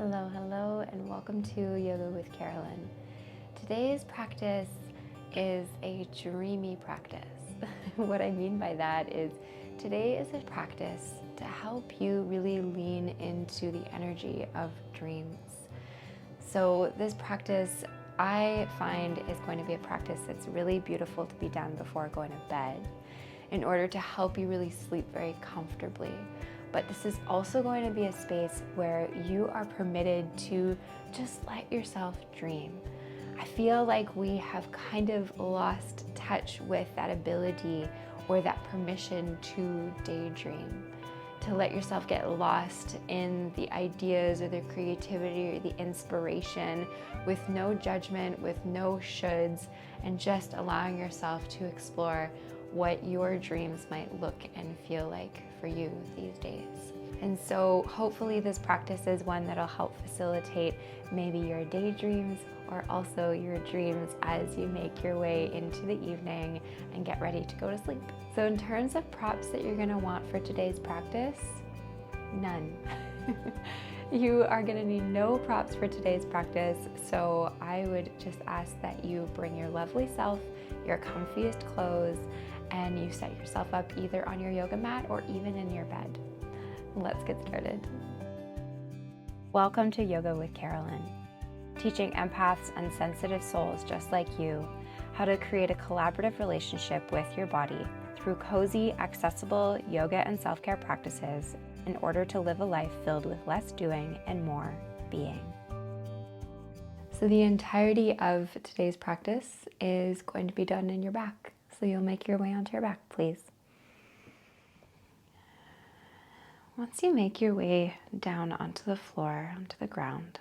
Hello, and welcome to Yoga with Carolynne. Today's practice is a dreamy practice. What I mean by that is today is a practice to help you really lean into the energy of dreams. So this practice I find is going to be a practice that's really beautiful to be done before going to bed in order to help you really sleep very comfortably. But this is also going to be a space where you are permitted to just let yourself dream. I feel like we have kind of lost touch with that ability or that permission to daydream, to let yourself get lost in the ideas or the creativity or the inspiration with no judgment, with no shoulds, and just allowing yourself to explore what your dreams might look and feel like for you these days. And so hopefully this practice is one that'll help facilitate maybe your daydreams or also your dreams as you make your way into the evening and get ready to go to sleep. So in terms of props that you're gonna want for today's practice, none. You are gonna need no props for today's practice, so I would just ask that you bring your lovely self, your comfiest clothes, and you set yourself up either on your yoga mat or even in your bed. Let's get started. Welcome to Yoga with Carolynne, teaching empaths and sensitive souls just like you how to create a collaborative relationship with your body through cozy, accessible yoga and self-care practices in order to live a life filled with less doing and more being. So the entirety of today's practice is going to be done in your back. So you'll make your way onto your back, please. Once you make your way down onto the floor, onto the ground,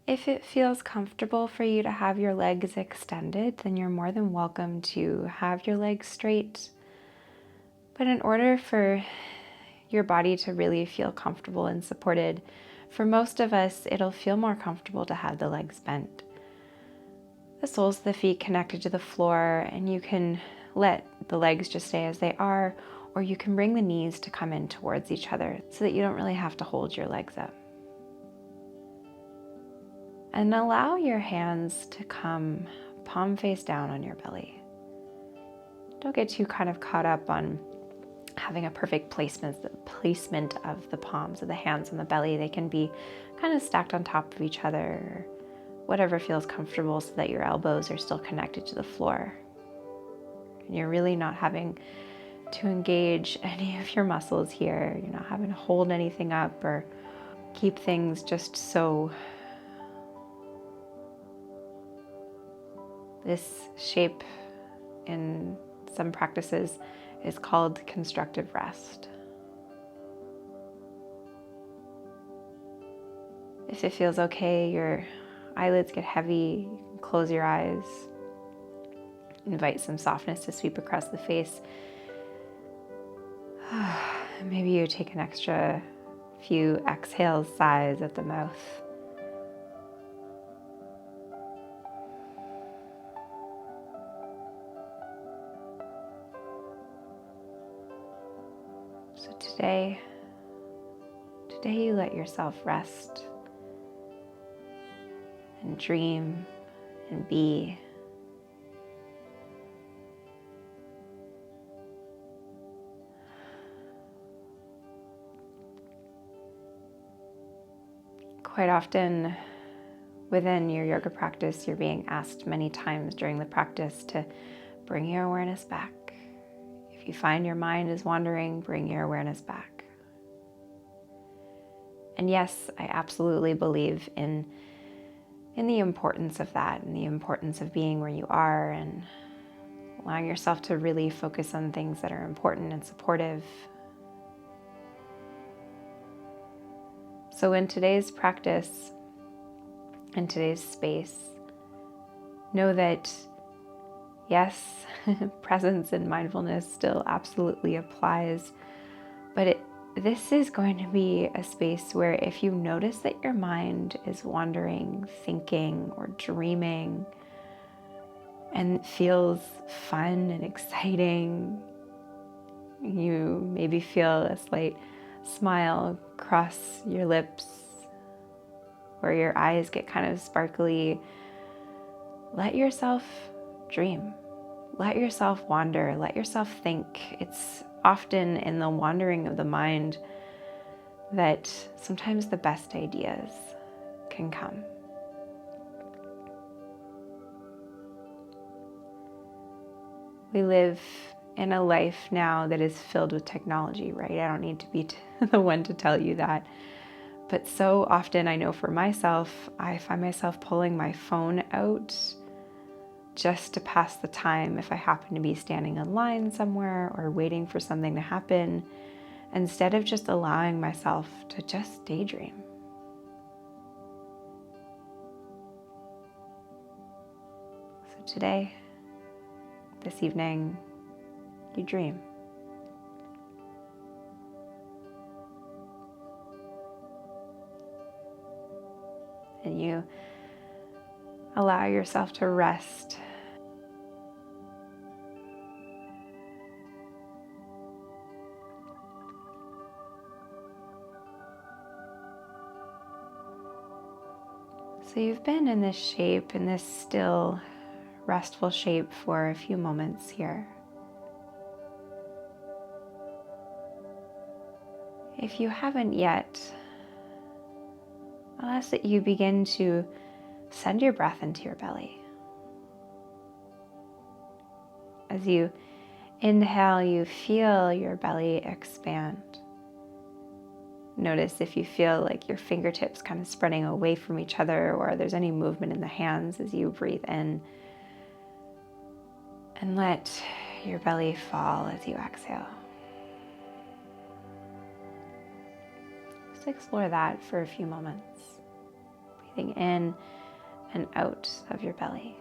if it feels comfortable for you to have your legs extended, then you're more than welcome to have your legs straight. But in order for your body to really feel comfortable and supported, for most of us, it'll feel more comfortable to have the legs bent. The soles of the feet connected to the floor, and you can let the legs just stay as they are, or you can bring the knees to come in towards each other so that you don't really have to hold your legs up. And allow your hands to come palm face down on your belly. Don't get too kind of caught up on having a perfect placement of the palms of the hands on the belly. They can be kind of stacked on top of each other, whatever feels comfortable, so that your elbows are still connected to the floor. And you're really not having to engage any of your muscles here. You're not having to hold anything up or keep things just so. This shape in some practices is called constructive rest. If it feels okay, your eyelids get heavy, you can close your eyes. Invite some softness to sweep across the face. Maybe you take an extra few exhales, sighs at the mouth. So today you let yourself rest and dream and be. Quite often within your yoga practice, you're being asked many times during the practice to bring your awareness back. If you find your mind is wandering, bring your awareness back. And yes, I absolutely believe in the importance of that and the importance of being where you are and allowing yourself to really focus on things that are important and supportive. So in today's practice, in today's space, know that yes, presence and mindfulness still absolutely applies, but this is going to be a space where if you notice that your mind is wandering, thinking, or dreaming, and it feels fun and exciting, you maybe feel a slight smile cross your lips, or your eyes get kind of sparkly, let yourself dream. Let yourself wander. Let yourself think. It's often in the wandering of the mind that sometimes the best ideas can come. We live in a life now that is filled with technology, right? I don't need to be the one to tell you that. But so often, I know for myself, I find myself pulling my phone out just to pass the time if I happen to be standing in line somewhere or waiting for something to happen, instead of just allowing myself to just daydream. So today, this evening, you dream. And you allow yourself to rest. So you've been in this shape, in this still, restful shape for a few moments here. If you haven't yet, I'll ask that you begin to send your breath into your belly. As you inhale, you feel your belly expand. Notice if you feel like your fingertips kind of spreading away from each other, or there's any movement in the hands as you breathe in. And let your belly fall as you exhale. Just explore that for a few moments. Breathing in and out of your belly.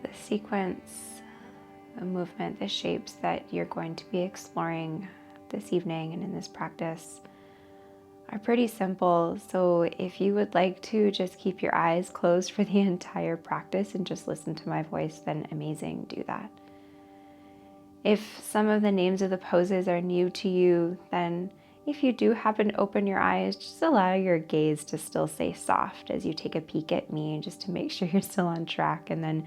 The sequence, the movement, the shapes that you're going to be exploring this evening and in this practice are pretty simple. So if you would like to just keep your eyes closed for the entire practice and just listen to my voice, then amazing, do that. If some of the names of the poses are new to you, then if you do happen to open your eyes, just allow your gaze to still stay soft as you take a peek at me, just to make sure you're still on track, and then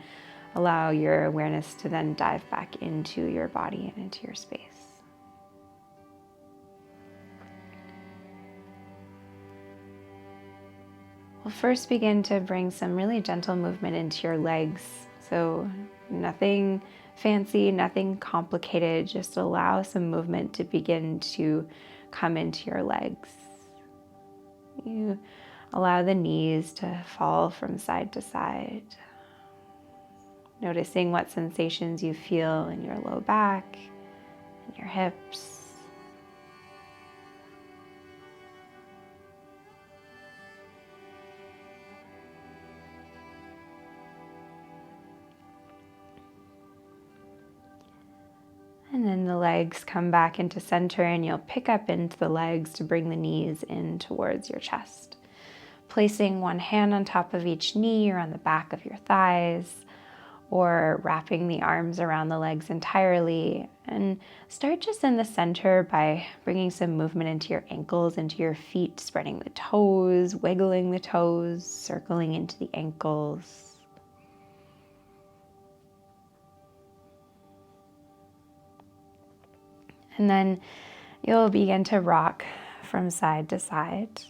allow your awareness to then dive back into your body and into your space. We'll first begin to bring some really gentle movement into your legs. So nothing fancy, nothing complicated, just allow some movement to begin to come into your legs. You allow the knees to fall from side to side. Noticing what sensations you feel in your low back and your hips. And then the legs come back into center, and you'll pick up into the legs to bring the knees in towards your chest. Placing one hand on top of each knee or on the back of your thighs, or wrapping the arms around the legs entirely. And start just in the center by bringing some movement into your ankles, into your feet, spreading the toes, wiggling the toes, circling into the ankles. And then you'll begin to rock from side to side.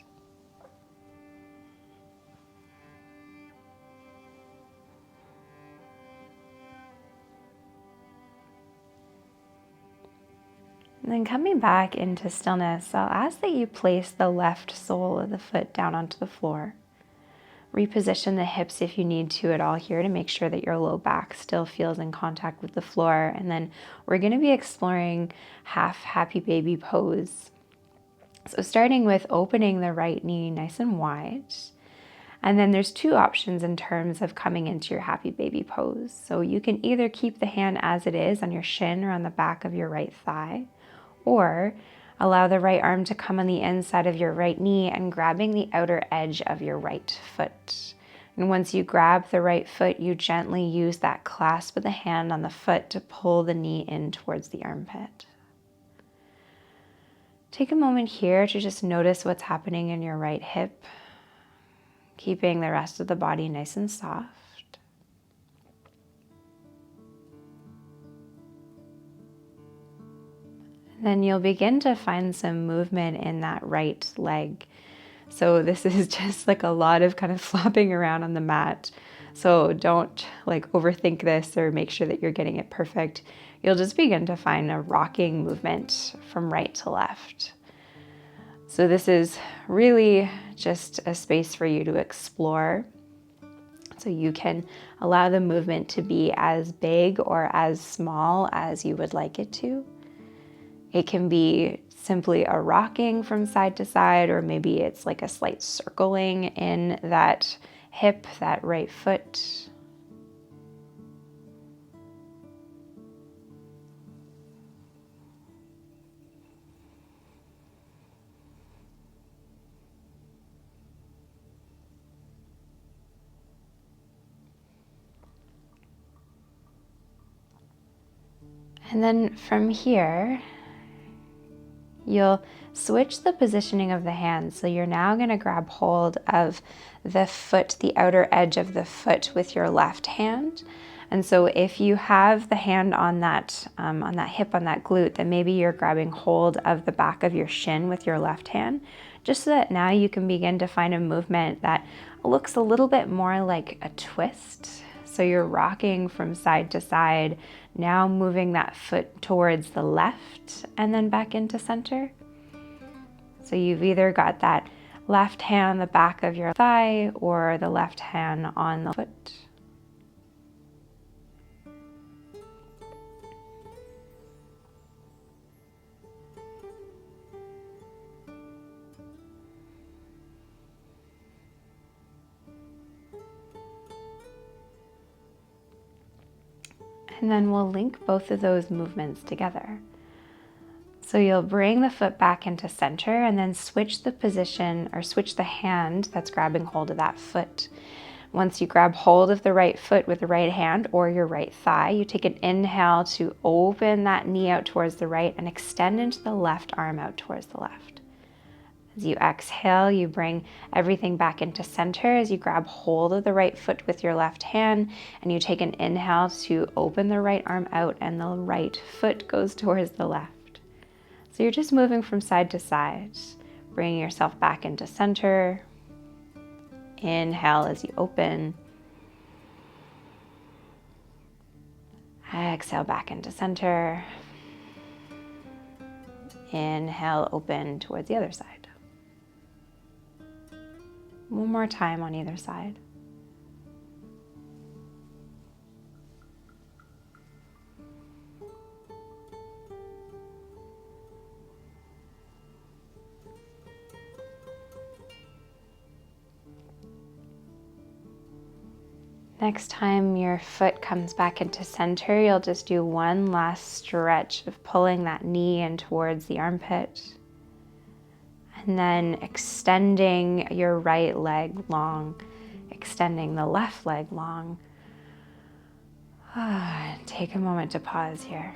And then coming back into stillness, I'll ask that you place the left sole of the foot down onto the floor. Reposition the hips if you need to at all here to make sure that your low back still feels in contact with the floor. And then we're going to be exploring half happy baby pose. So starting with opening the right knee nice and wide. And then there's two options in terms of coming into your happy baby pose. So you can either keep the hand as it is on your shin or on the back of your right thigh, or allow the right arm to come on the inside of your right knee and grabbing the outer edge of your right foot. And once you grab the right foot, you gently use that clasp of the hand on the foot to pull the knee in towards the armpit. Take a moment here to just notice what's happening in your right hip, keeping the rest of the body nice and soft. Then you'll begin to find some movement in that right leg. So this is just like a lot of kind of flopping around on the mat. So don't like overthink this or make sure that you're getting it perfect. You'll just begin to find a rocking movement from right to left. So this is really just a space for you to explore. So you can allow the movement to be as big or as small as you would like it to. It can be simply a rocking from side to side, or maybe it's like a slight circling in that hip, that right foot. And then from here, you'll switch the positioning of the hand. So you're now going to grab hold of the foot, the outer edge of the foot with your left hand. And so if you have the hand on that hip, on that glute, then maybe you're grabbing hold of the back of your shin with your left hand, just so that now you can begin to find a movement that looks a little bit more like a twist. So you're rocking from side to side, now moving that foot towards the left and then back into center. So you've either got that left hand on the back of your thigh or the left hand on the foot. And then we'll link both of those movements together. So you'll bring the foot back into center and then switch the position or switch the hand that's grabbing hold of that foot. Once you grab hold of the right foot with the right hand or your right thigh, you take an inhale to open that knee out towards the right and extend into the left arm out towards the left. As you exhale, you bring everything back into center as you grab hold of the right foot with your left hand and you take an inhale to open the right arm out and the right foot goes towards the left. So you're just moving from side to side, bringing yourself back into center. Inhale as you open. Exhale back into center. Inhale, open towards the other side. One more time on either side. Next time your foot comes back into center, you'll just do one last stretch of pulling that knee in towards the armpit. And then extending your right leg long, extending the left leg long. Take a moment to pause here.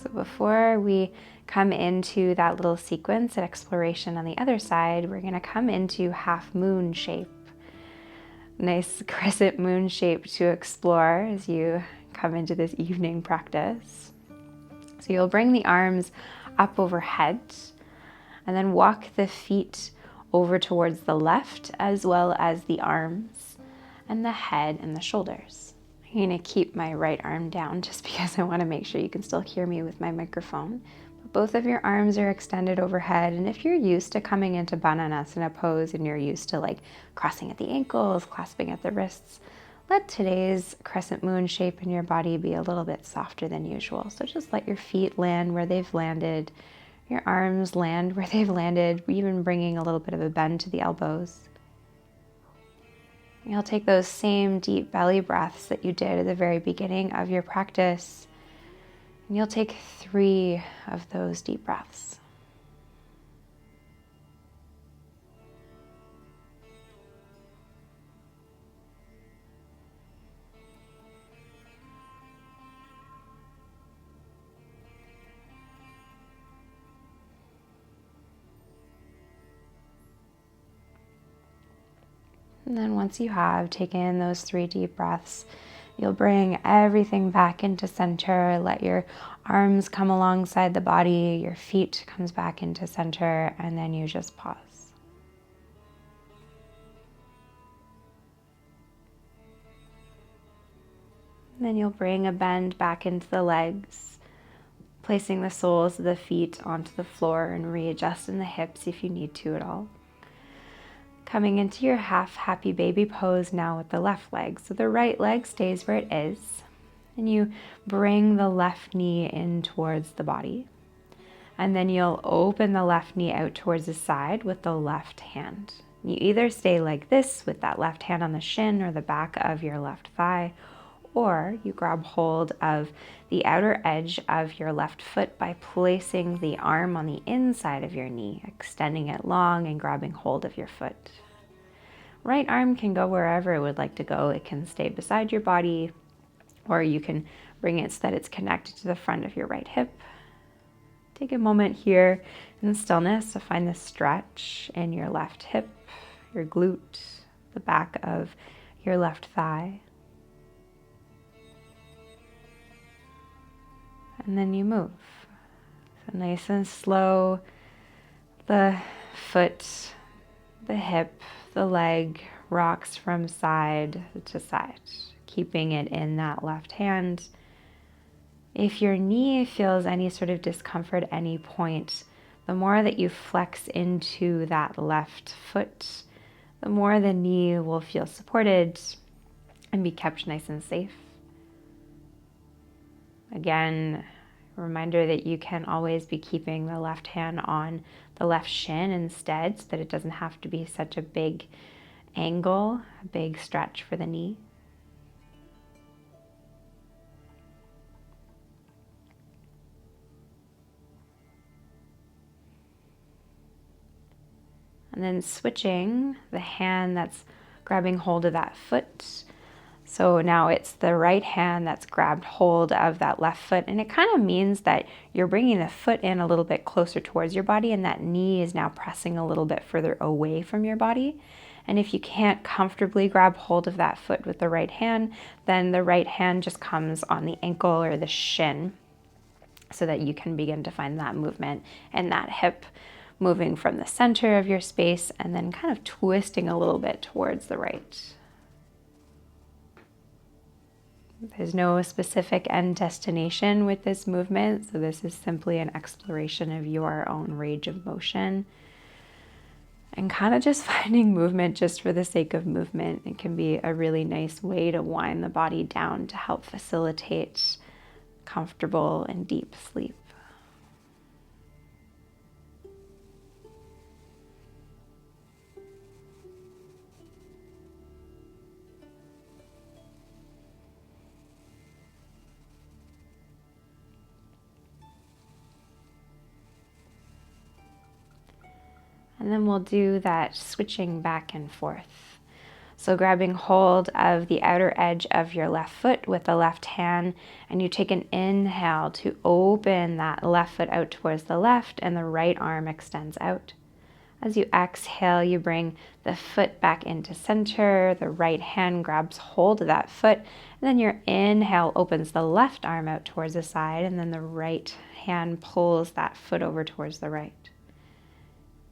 So before we come into that little sequence and exploration on the other side, we're going to come into half moon shape. Nice crescent moon shape to explore as you come into this evening practice. So you'll bring the arms up overhead and then walk the feet over towards the left as well as the arms. and the head and the shoulders. I'm going to keep my right arm down just because I want to make sure you can still hear me with my microphone. But both of your arms are extended overhead, and if you're used to coming into bananasana pose and you're used to like crossing at the ankles, clasping at the wrists, let today's crescent moon shape in your body be a little bit softer than usual. So just let your feet land where they've landed, your arms land where they've landed, even bringing a little bit of a bend to the elbows. You'll take those same deep belly breaths that you did at the very beginning of your practice, and you'll take 3 of those deep breaths. And then once you have taken those 3 deep breaths, you'll bring everything back into center. Let your arms come alongside the body, your feet comes back into center, and then you just pause. And then you'll bring a bend back into the legs, placing the soles of the feet onto the floor and readjusting the hips if you need to at all. Coming into your half happy baby pose now with the left leg. So the right leg stays where it is, and you bring the left knee in towards the body. And then you'll open the left knee out towards the side with the left hand. You either stay like this with that left hand on the shin or the back of your left thigh, or you grab hold of the outer edge of your left foot by placing the arm on the inside of your knee, extending it long and grabbing hold of your foot. Right arm can go wherever it would like to go. It can stay beside your body, or you can bring it so that it's connected to the front of your right hip. Take a moment here in stillness to find the stretch in your left hip, your glute, the back of your left thigh. And then you move. So nice and slow, the foot, the hip, the leg rocks from side to side, keeping it in that left hand. If your knee feels any sort of discomfort at any point, the more that you flex into that left foot, the more the knee will feel supported and be kept nice and safe. Again, a reminder that you can always be keeping the left hand on the left shin instead, so that it doesn't have to be such a big angle, a big stretch for the knee. And then switching the hand that's grabbing hold of that foot. So now it's the right hand that's grabbed hold of that left foot, and it kind of means that you're bringing the foot in a little bit closer towards your body, and that knee is now pressing a little bit further away from your body. And if you can't comfortably grab hold of that foot with the right hand, then the right hand just comes on the ankle or the shin, so that you can begin to find that movement and that hip moving from the center of your space and then kind of twisting a little bit towards the right. There's no specific end destination with this movement, so this is simply an exploration of your own range of motion and kind of just finding movement just for the sake of movement. It can be a really nice way to wind the body down to help facilitate comfortable and deep sleep. And then we'll do that switching back and forth. So grabbing hold of the outer edge of your left foot with the left hand, and you take an inhale to open that left foot out towards the left, and the right arm extends out. As you exhale, you bring the foot back into center, the right hand grabs hold of that foot, and then your inhale opens the left arm out towards the side, and then the right hand pulls that foot over towards the right.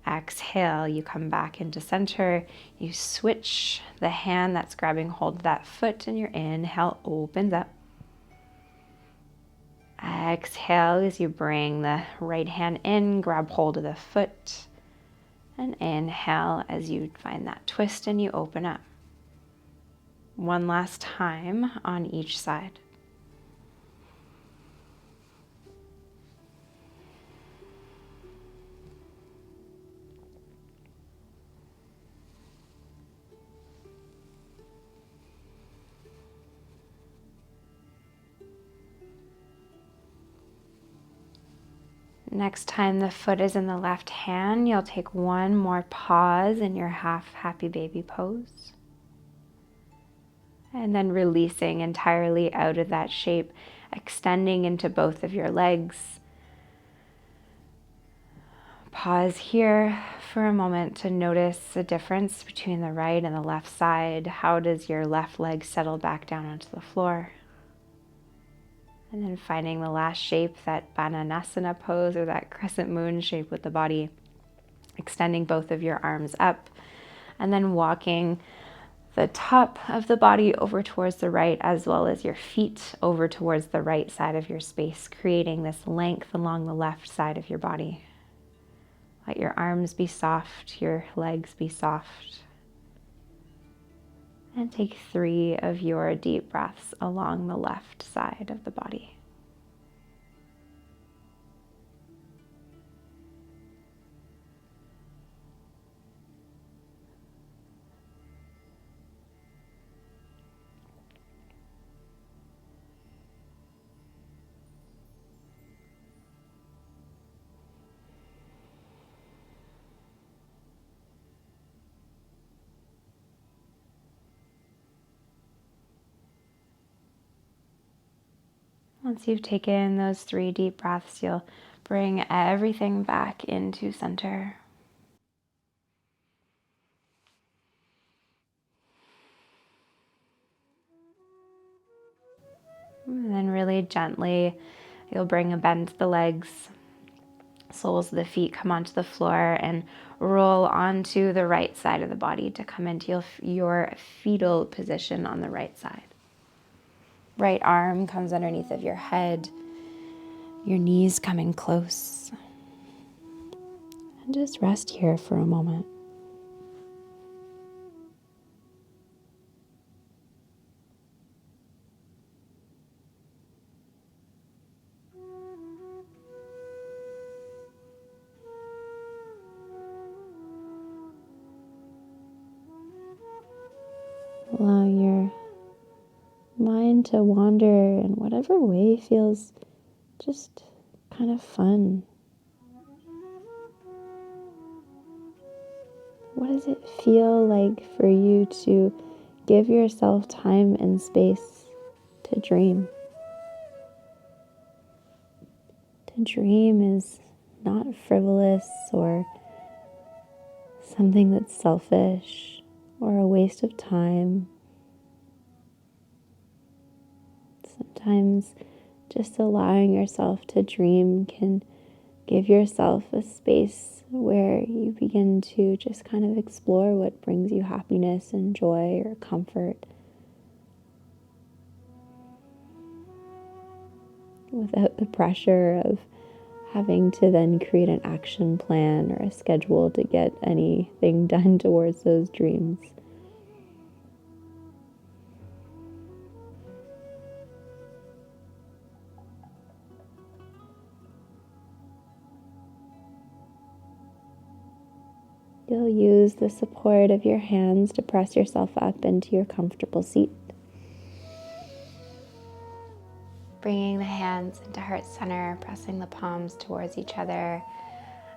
Exhale, you come back into center. You switch the hand that's grabbing hold of that foot, and your inhale opens up. Exhale as you bring the right hand in, grab hold of the foot. And inhale as you find that twist and you open up. One last time on each side. Next time the foot is in the left hand, you'll take one more pause in your half happy baby pose. And then releasing entirely out of that shape, extending into both of your legs. Pause here for a moment to notice the difference between the right and the left side. How does your left leg settle back down onto the floor? And then finding the last shape, that bananasana pose, or that crescent moon shape with the body. Extending both of your arms up, and then walking the top of the body over towards the right, as well as your feet over towards the right side of your space, creating this length along the left side of your body. Let your arms be soft, your legs be soft. And take 3 of your deep breaths along the left side of the body. Once you've taken those 3 deep breaths, you'll bring everything back into center. And then really gently, you'll bring a bend to the legs. Soles of the feet come onto the floor and roll onto the right side of the body to come into your fetal position on the right side. Right arm comes underneath of your head, your knees coming close. And just rest here for a moment. Allow your mind to wander in whatever way feels just kind of fun. What does it feel like for you to give yourself time and space to dream? To dream is not frivolous or something that's selfish or a waste of time. Sometimes just allowing yourself to dream can give yourself a space where you begin to just kind of explore what brings you happiness and joy or comfort, without the pressure of having to then create an action plan or a schedule to get anything done towards those dreams. You'll use the support of your hands to press yourself up into your comfortable seat. Bringing the hands into heart center, pressing the palms towards each other.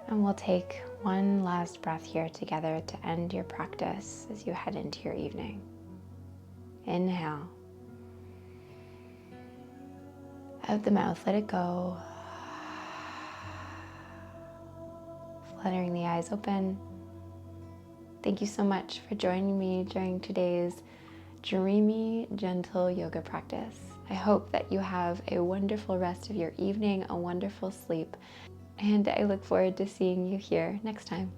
And we'll take one last breath here together to end your practice as you head into your evening. Inhale. Out the mouth, let it go. Fluttering the eyes open. Thank you so much for joining me during today's dreamy, gentle yoga practice. I hope that you have a wonderful rest of your evening, a wonderful sleep, and I look forward to seeing you here next time.